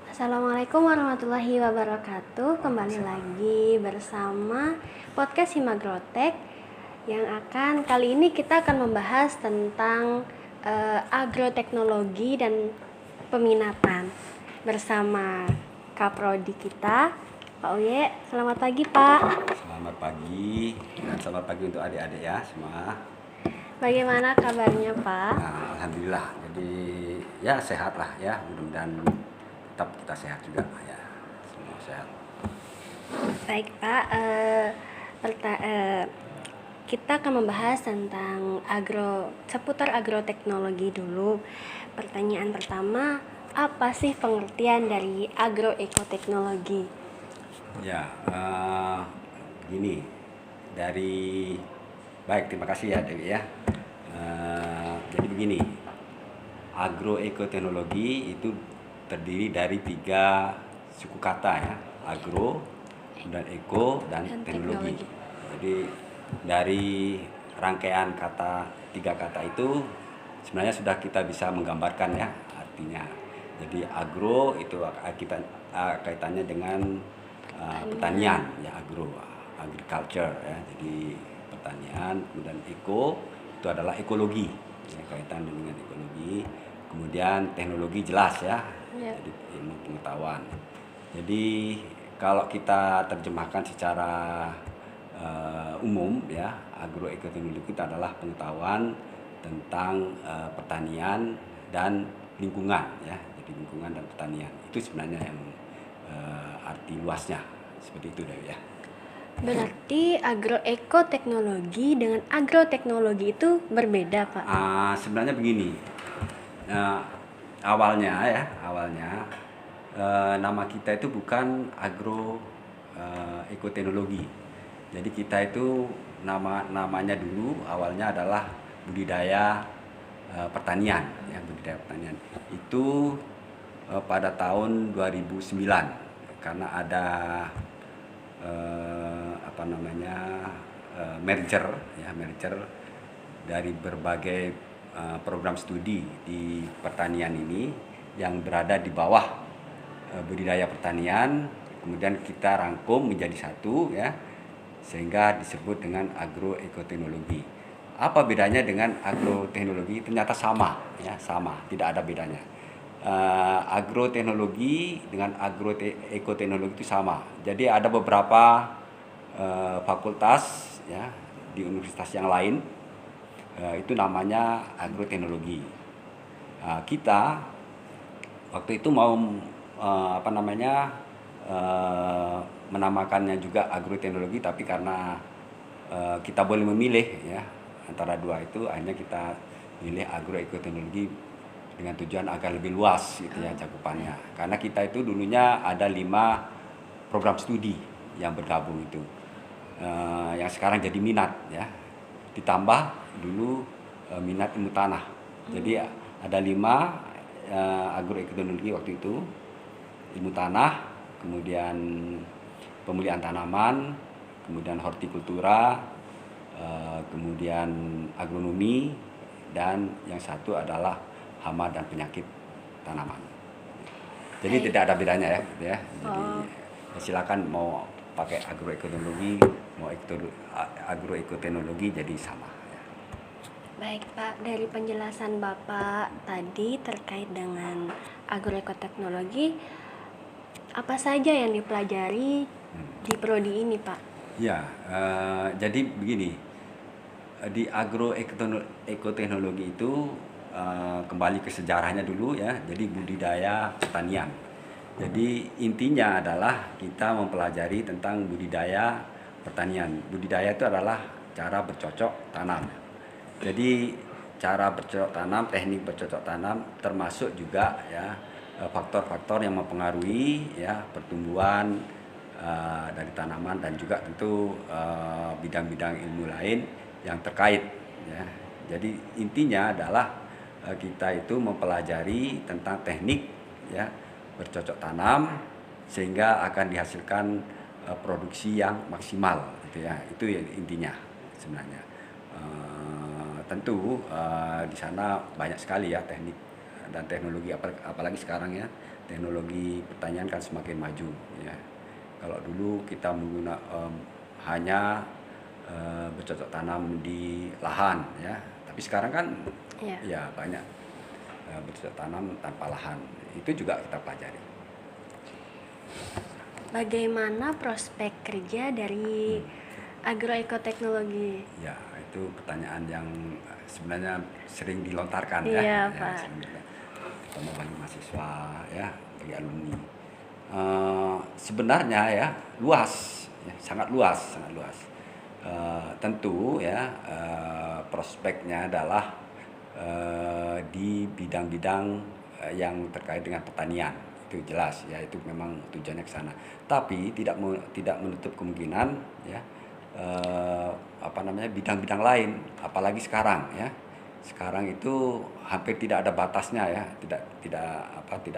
Assalamualaikum warahmatullahi wabarakatuh. Kembali lagi bersama podcast Himagrotek yang kali ini kita akan membahas tentang agroteknologi dan peminatan bersama Kaprodi kita, Pak Uye. Selamat pagi, Pak. Selamat pagi dan selamat pagi untuk adik-adik ya semua. Bagaimana kabarnya, Pak? Nah, alhamdulillah. Jadi ya sehat lah ya. Mudah-mudahan tetap kita sehat juga ya. Semua sehat. Baik, Pak. Kita akan membahas tentang seputar agroteknologi dulu. Pertanyaan pertama, apa sih pengertian dari agroekoteknologi? Ya, gini. Baik, terima kasih ya Dewi ya. Jadi begini, agroekoteknologi itu terdiri dari 3 suku kata ya, agro, dan eko, dan teknologi. Jadi dari rangkaian 3 kata itu sebenarnya sudah kita bisa menggambarkan ya artinya. Jadi agro itu kita kaitannya dengan pertanian ya, agriculture ya, jadi pertanian. Kemudian eko itu adalah ekologi ya, kaitan dengan ekologi. Kemudian teknologi jelas ya, jadi ilmu pengetahuan. Jadi kalau kita terjemahkan secara umum ya, agroekoteknologi itu adalah pengetahuan tentang pertanian dan lingkungan ya. Jadi lingkungan dan pertanian itu sebenarnya yang arti luasnya seperti itu Dewi ya. Berarti agroekoteknologi dengan agroteknologi itu berbeda, Pak? Sebenarnya begini, awalnya nama kita itu bukan agroekoteknologi. Jadi kita itu namanya dulu awalnya adalah budidaya pertanian ya, budidaya pertanian. Itu pada tahun 2009 karena ada merger dari berbagai program studi di pertanian ini yang berada di bawah budidaya pertanian, kemudian kita rangkum menjadi satu ya, sehingga disebut dengan agroekoteknologi. Apa bedanya dengan agroteknologi? Ternyata sama ya, tidak ada bedanya. Agroteknologi dengan agroekoteknologi itu sama. Jadi ada beberapa fakultas ya di universitas yang lain itu namanya agroteknologi. Kita waktu itu mau menamakannya juga agroteknologi, tapi karena kita boleh memilih ya antara dua itu, akhirnya kita pilih agroekoteknologi dengan tujuan agar lebih luas gitu ya cakupannya. Karena kita itu dulunya ada 5 program studi yang bergabung itu, yang sekarang jadi minat ya, ditambah dulu minat ilmu tanah. Jadi ada 5 agroekoteknologi waktu itu: ilmu tanah, kemudian pemulihan tanaman, kemudian hortikultura, kemudian agronomi, dan yang satu adalah hama dan penyakit tanaman. Jadi tidak ada bedanya ya. Jadi silakan mau pakai agroekoteknologi, mau agroekoteknologi, jadi sama ya. Baik, Pak, dari penjelasan Bapak tadi terkait dengan agroekoteknologi, apa saja yang dipelajari di prodi ini, Pak? Ya, jadi begini, di agroekoteknologi itu kembali ke sejarahnya dulu ya. Jadi budidaya pertanian. Jadi intinya adalah kita mempelajari tentang budidaya pertanian. Budidaya itu adalah cara bercocok tanam. Jadi cara bercocok tanam, teknik bercocok tanam, termasuk juga ya faktor-faktor yang mempengaruhi ya pertumbuhan dari tanaman, dan juga tentu bidang-bidang ilmu lain yang terkait ya. Jadi intinya adalah kita itu mempelajari tentang teknik ya bercocok tanam sehingga akan dihasilkan produksi yang maksimal gitu ya. Itu ya intinya sebenarnya. Tentu di sana banyak sekali ya teknik dan teknologi, apalagi sekarang ya teknologi pertanian kan semakin maju ya. Kalau dulu kita menggunakan hanya bercocok tanam di lahan ya, tapi sekarang kan ya banyak bercocok tanam tanpa lahan, itu juga kita pelajari. Bagaimana prospek kerja dari agroekoteknologi? Ya, itu pertanyaan yang sebenarnya sering dilontarkan Iya, ya, Pak. terutama bagi mahasiswa ya, bagi alumni. Sebenarnya ya luas, ya, sangat luas. Tentu ya prospeknya adalah di bidang-bidang yang terkait dengan pertanian, itu jelas ya, itu memang tujuannya ke sana. Tapi tidak menutup kemungkinan ya bidang-bidang lain, apalagi sekarang ya. Sekarang itu hampir tidak ada batasnya ya, tidak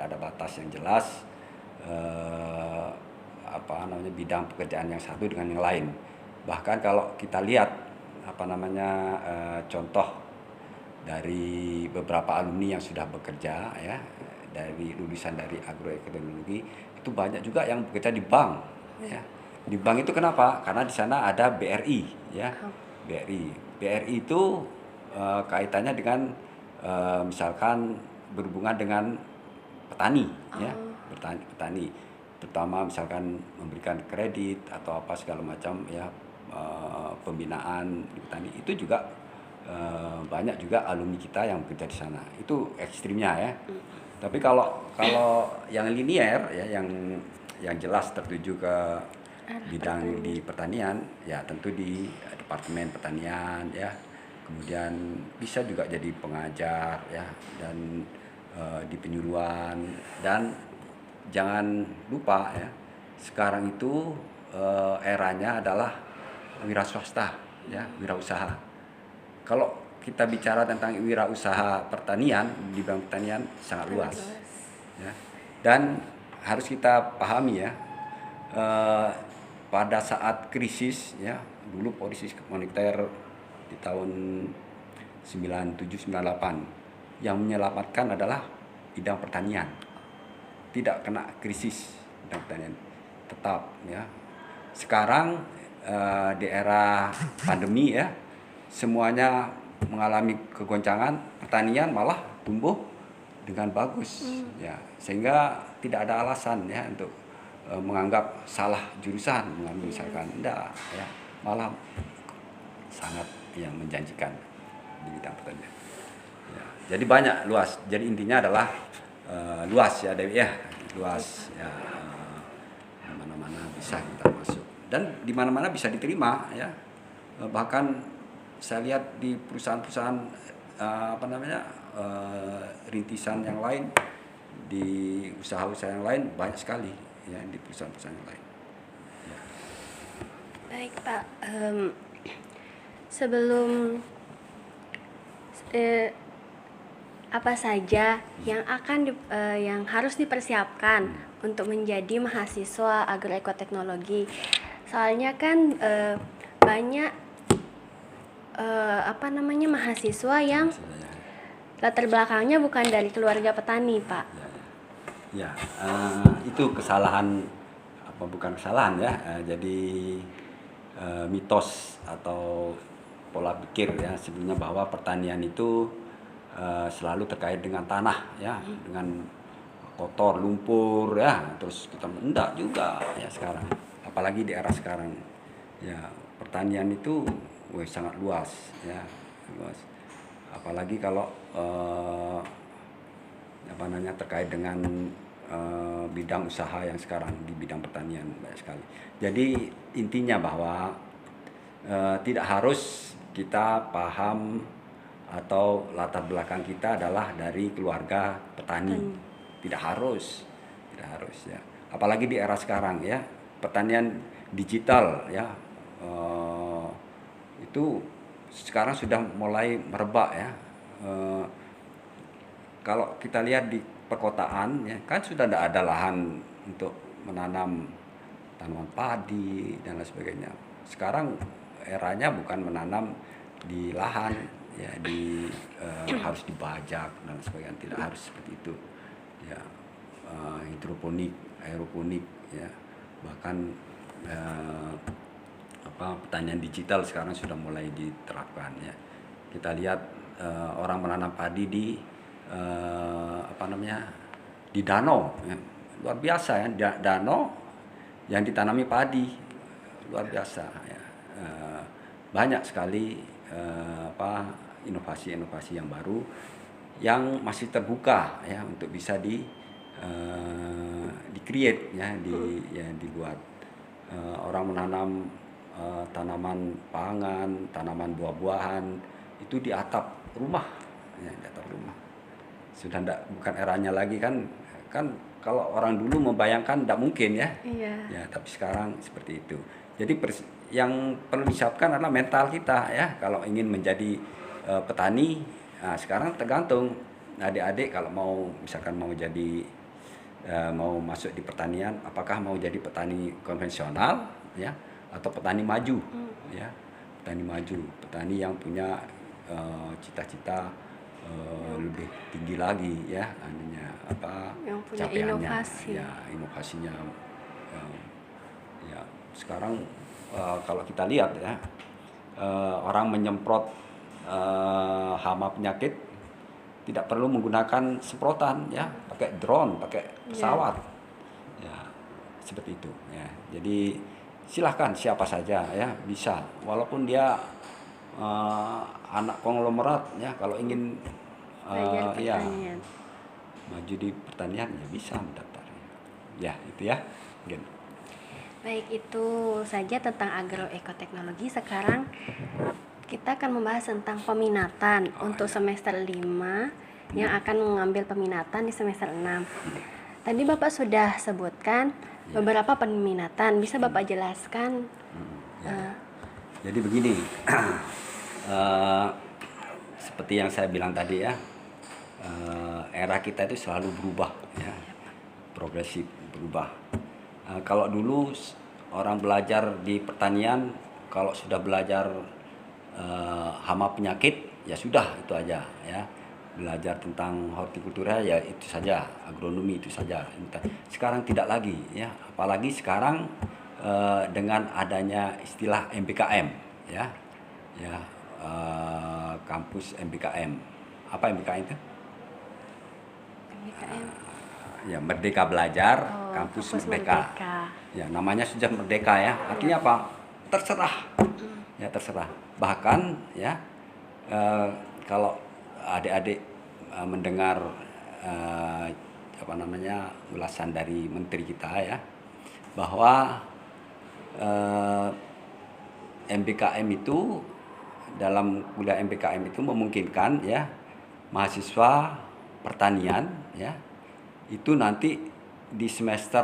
ada batas yang jelas bidang pekerjaan yang satu dengan yang lain. Bahkan kalau kita lihat contoh dari beberapa alumni yang sudah bekerja ya, dari lulusan dari agroekoteknologi, itu banyak juga yang bekerja di bank ya. Di bank itu kenapa? Karena di sana ada BRI ya. BRI itu kaitannya dengan misalkan berhubungan dengan petani ya, petani, terutama misalkan memberikan kredit atau apa segala macam ya, pembinaan di petani, itu juga banyak juga alumni kita yang bekerja di sana. Itu ekstrimnya ya. Tapi kalau yang linier ya, yang jelas tertuju ke bidang di pertanian ya, tentu di Departemen Pertanian ya. Kemudian bisa juga jadi pengajar ya, dan di penyuluhan. Dan jangan lupa ya, sekarang itu eranya adalah wira swasta ya, wirausaha. Kalau kita bicara tentang wirausaha pertanian, di bidang pertanian sangat luas ya. Dan harus kita pahami ya, pada saat krisis ya, dulu krisis moneter di tahun 97-98, yang menyelamatkan adalah bidang pertanian. Tidak kena krisis bidang pertanian tetap ya. Sekarang di era pandemi ya, semuanya mengalami kegoncangan, pertanian malah tumbuh dengan bagus ya, sehingga tidak ada alasan ya untuk menganggap salah jurusan mengambil misalkan, enggak ya, malah sangat yang menjanjikan di bidang pertanian ya. Jadi banyak, luas. Jadi intinya adalah luas ya Dewi ya, luas ya, mana-mana bisa kita masuk dan di mana-mana bisa diterima ya. Bahkan saya lihat di perusahaan-perusahaan rintisan yang lain, di usaha-usaha yang lain banyak sekali ya, di perusahaan-perusahaan yang lain ya. Baik Pak, sebelum apa saja yang yang harus dipersiapkan untuk menjadi mahasiswa agroekoteknologi? Soalnya kan banyak mahasiswa yang latar belakangnya bukan dari keluarga petani, Pak. Ya, itu kesalahan, bukan kesalahan ya, jadi mitos atau pola pikir ya sebenarnya, bahwa pertanian itu selalu terkait dengan tanah ya, dengan kotor, lumpur ya, terus kita enggak juga ya sekarang, apalagi di era sekarang ya. Pertanian itu sangat luas ya, luas. Apalagi kalau terkait dengan bidang usaha yang sekarang di bidang pertanian banyak sekali. Jadi intinya bahwa tidak harus kita paham atau latar belakang kita adalah dari keluarga petani. Tidak harus ya. Apalagi di era sekarang ya, pertanian digital ya, itu sekarang sudah mulai merebak ya. kalau kita lihat di perkotaan ya kan sudah tidak ada lahan untuk menanam tanaman padi dan lain sebagainya. Sekarang eranya bukan menanam di lahan ya harus dibajak dan sebagainya, tidak harus seperti itu ya. Hidroponik, aeroponik ya, bahkan pertanian digital sekarang sudah mulai diterapkan ya. Kita lihat orang menanam padi di di danau ya. Luar biasa ya, danau yang ditanami padi, luar biasa ya. Banyak sekali inovasi-inovasi yang baru yang masih terbuka ya untuk bisa di-create ya, dibuat. Orang menanam tanaman pangan, tanaman buah-buahan itu di atap rumah ya, di atap rumah. Sudah bukan eranya lagi kan kalau orang dulu membayangkan tidak mungkin ya. Iya. Ya, tapi sekarang seperti itu. Jadi yang perlu disiapkan adalah mental kita ya. Kalau ingin menjadi petani, nah sekarang tergantung adik-adik kalau misalkan mau jadi mau masuk di pertanian, apakah mau jadi petani konvensional ya atau petani maju ya. Petani maju, petani yang punya cita-cita lebih tinggi lagi ya, yang punya capaiannya inovasi. ya, inovasinya ya. Sekarang kalau kita lihat ya, orang menyemprot hama penyakit tidak perlu menggunakan semprotan ya, pakai drone, pakai pesawat ya, seperti itu ya. Jadi silahkan siapa saja ya bisa, walaupun dia anak konglomerat ya, kalau ingin maju di pertanian ya bisa mendaftar ya, itu ya mungkin. Baik, itu saja tentang agroekoteknologi. Sekarang kita akan membahas tentang peminatan untuk semester 5 yang akan mengambil peminatan di semester 6. Tadi Bapak sudah sebutkan beberapa peminatan, bisa Bapak jelaskan? Jadi begini, seperti yang saya bilang tadi ya, era kita itu selalu berubah ya, progresif berubah. Kalau dulu orang belajar di pertanian, kalau sudah belajar hama penyakit ya sudah itu aja ya. Belajar tentang hortikultura ya itu saja, agronomi itu saja. Sekarang tidak lagi ya, apalagi sekarang dengan adanya istilah MBKM ya, kampus MBKM. Apa MBKM itu? MBKM. Ya, Merdeka Belajar, kampus Merdeka. Ya, namanya sudah Merdeka ya. Artinya apa? Terserah. Ya, terserah. Bahkan ya kalau adik-adik mendengar ulasan dari menteri kita ya, bahwa MBKM itu, dalam kuliah MBKM itu memungkinkan ya mahasiswa pertanian ya itu nanti di semester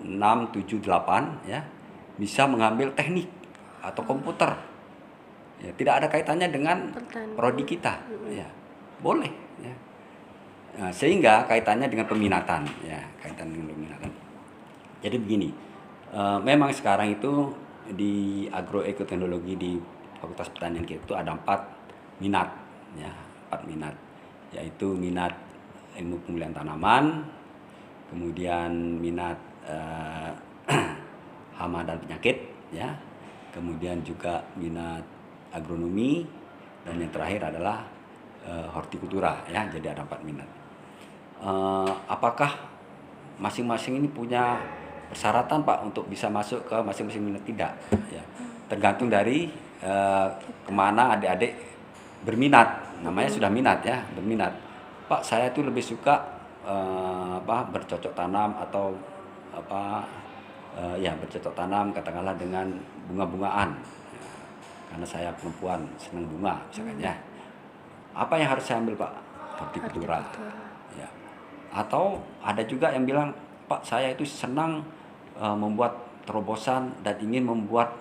6, 7, 8 ya bisa mengambil teknik atau komputer ya, tidak ada kaitannya dengan prodi kita ya, boleh ya. Nah, sehingga kaitannya dengan peminatan ya, kaitan dengan peminatan. Jadi begini, memang sekarang itu di agroekoteknologi di Fakultas Pertanian kita itu ada 4 minat ya, 4 minat, yaitu minat ilmu pemulihan tanaman, kemudian minat hama dan penyakit ya, kemudian juga minat agronomi, dan yang terakhir adalah hortikultura ya. Jadi ada 4 minat. Apakah masing-masing ini punya persyaratan Pak untuk bisa masuk ke masing-masing minat? Tidak ya, tergantung dari kemana adik-adik berminat. Namanya sudah minat ya, berminat. Pak, saya itu lebih suka bercocok tanam atau bercocok tanam katakanlah dengan bunga-bungaan ya, karena saya perempuan senang bunga misalkan ya. Apa yang harus saya ambil Pak? Hortikultura ya. Atau ada juga yang bilang, Pak, saya itu senang membuat terobosan dan ingin membuat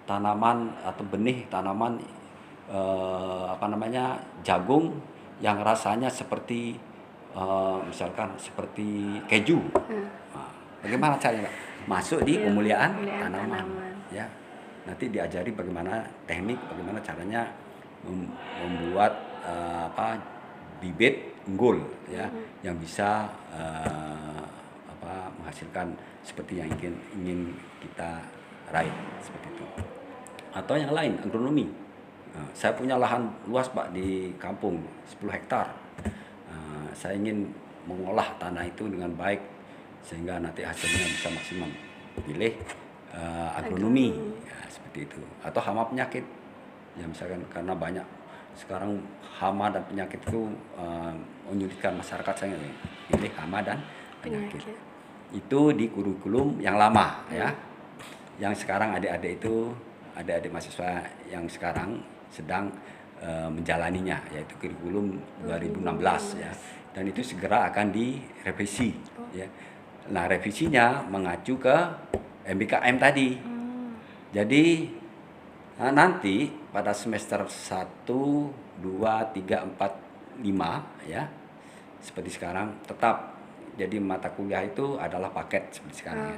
tanaman atau benih tanaman jagung yang rasanya seperti misalkan seperti keju. Nah, bagaimana caranya, Pak? Masuk di Iya, pemuliaan pemuliaan tanaman, tanaman. ya. Nanti diajari bagaimana teknik, bagaimana caranya membuat bibit unggul, ya, yang bisa menghasilkan seperti yang ingin kita raih, seperti itu. Atau yang lain, agronomi. Nah, saya punya lahan luas, Pak, di kampung 10 hektar. Saya ingin mengolah tanah itu dengan baik sehingga nanti hasilnya bisa maksimal. Pilih agronomi, ya, seperti itu. Atau hama penyakit, ya misalkan karena banyak sekarang hama dan penyakit itu menyulitkan masyarakat, saya pilih hama dan penyakit. Itu di kurikulum yang lama, ya. Yang sekarang adik-adik mahasiswa yang sekarang sedang menjalaninya, yaitu kurikulum 2016, ya. Dan itu segera akan direvisi, ya. Nah, revisinya mengacu ke MBKM tadi. Jadi nanti pada semester 1, 2, 3, 4, 5, ya. Seperti sekarang tetap. Jadi mata kuliah itu adalah paket seperti sekarang, ya.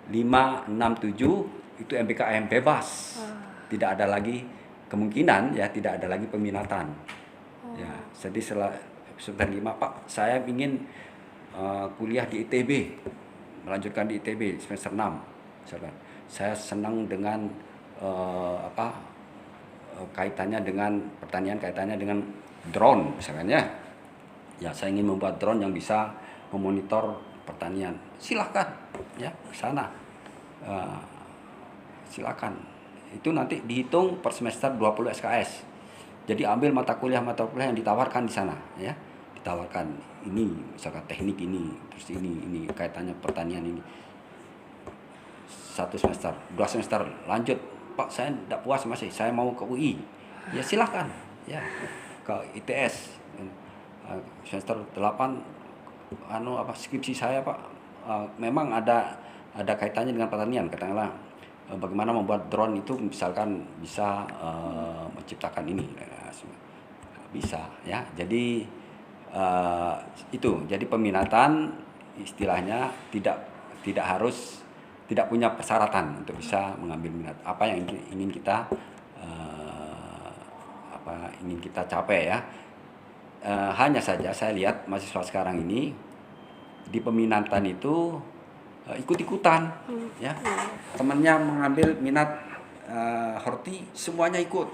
5, 6, 7 itu MBKM bebas. Tidak ada lagi kemungkinan, ya, tidak ada lagi peminatan. Ya, jadi semester 5, Pak, saya ingin kuliah di ITB, melanjutkan di ITB semester 6. Misalkan saya senang dengan kaitannya dengan pertanian, kaitannya dengan drone misalkan, ya. Ya, saya ingin membuat drone yang bisa memonitor pertanian. Silahkan, ya, ke sana. Silakan. Itu nanti dihitung per semester 20 SKS. Jadi ambil mata kuliah yang ditawarkan di sana, ya. Ditawarkan ini, misalkan teknik ini, terus ini kaitannya pertanian ini. 1 semester, 2 semester lanjut, Pak, saya tidak puas masih, saya mau ke UI. Ya silahkan, ya, ke ITS. Semester 8 skripsi saya, Pak, memang ada kaitannya dengan pertanian, katakanlah bagaimana membuat drone itu misalkan bisa menciptakan ini, bisa, ya. Jadi itu, jadi peminatan istilahnya tidak harus, tidak punya persyaratan untuk bisa mengambil minat apa yang ingin kita capai, ya. Hanya saja saya lihat mahasiswa sekarang ini di peminatan itu ikut-ikutan, ya. Temannya mengambil minat horti, semuanya ikut.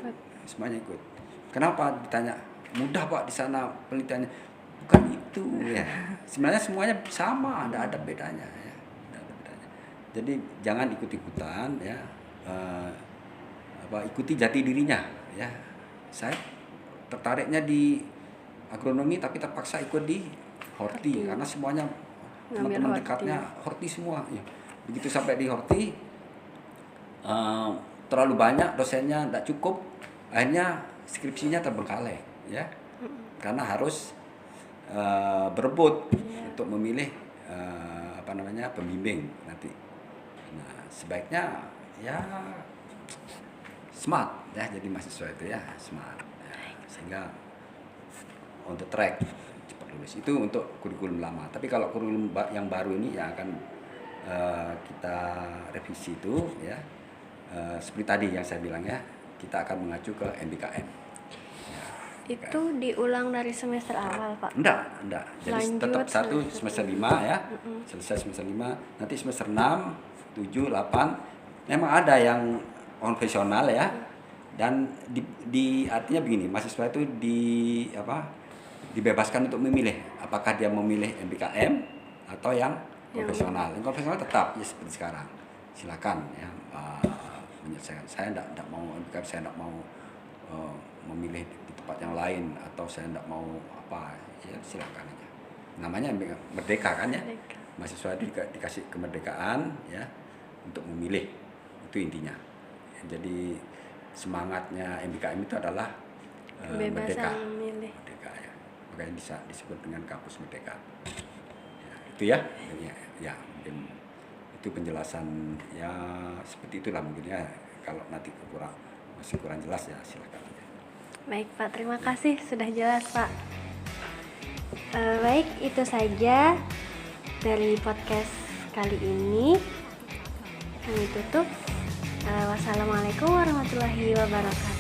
Kenapa ditanya? Mudah, Pak, di sana penelitiannya. Bukan itu, ya. Sebenarnya semuanya sama, tidak ada bedanya, ya. Jadi jangan ikut-ikutan, ya. Ikuti jati dirinya, ya. Saya tertariknya di agronomi tapi terpaksa ikut di horti karena semuanya teman-teman dekatnya horti semua, ya. Begitu sampai di horti terlalu banyak dosennya, tidak cukup, akhirnya skripsinya terbengkalai, ya, karena harus berebut untuk memilih pembimbing nanti. Nah, sebaiknya ya smart, ya, jadi mahasiswa itu, ya, smart, ya, sehingga on the track cepat lulus. Itu untuk kurikulum lama. Tapi kalau kurikulum yang baru ini yang akan kita revisi itu, ya, seperti tadi yang saya bilang, ya, kita akan mengacu ke MBKM. Ya, itu diulang dari semester awal, Pak? Enggak. Jadi lanjut, tetap satu semester 5, ya. Selesai semester 5, nanti semester 6, 7, 8 memang ada yang konvensional, ya. Dan artinya begini, mahasiswa itu dibebaskan untuk memilih apakah dia memilih MBKM atau yang konvensional. Yang konvensional tetap, ya, seperti sekarang. Silakan, ya, menyelesaikan. Saya tidak mau MBKM, saya tidak mau memilih di tempat yang lain, atau saya tidak mau ya, silakan aja. Namanya merdeka, kan, ya. Mahasiswa dikasih kemerdekaan, ya, untuk memilih. Itu intinya. Jadi semangatnya MBKM itu adalah merdeka, ya. Makanya bisa disebut dengan kampus merdeka. Ya, itu, ya, mungkin itu penjelasan, ya, seperti itulah mungkin, ya. Kalau nanti masih kurang jelas, ya, silakan. Baik Pak, terima kasih sudah jelas Pak. Baik, itu saja dari podcast kali ini. Kami tutup. Wassalamualaikum warahmatullahi wabarakatuh.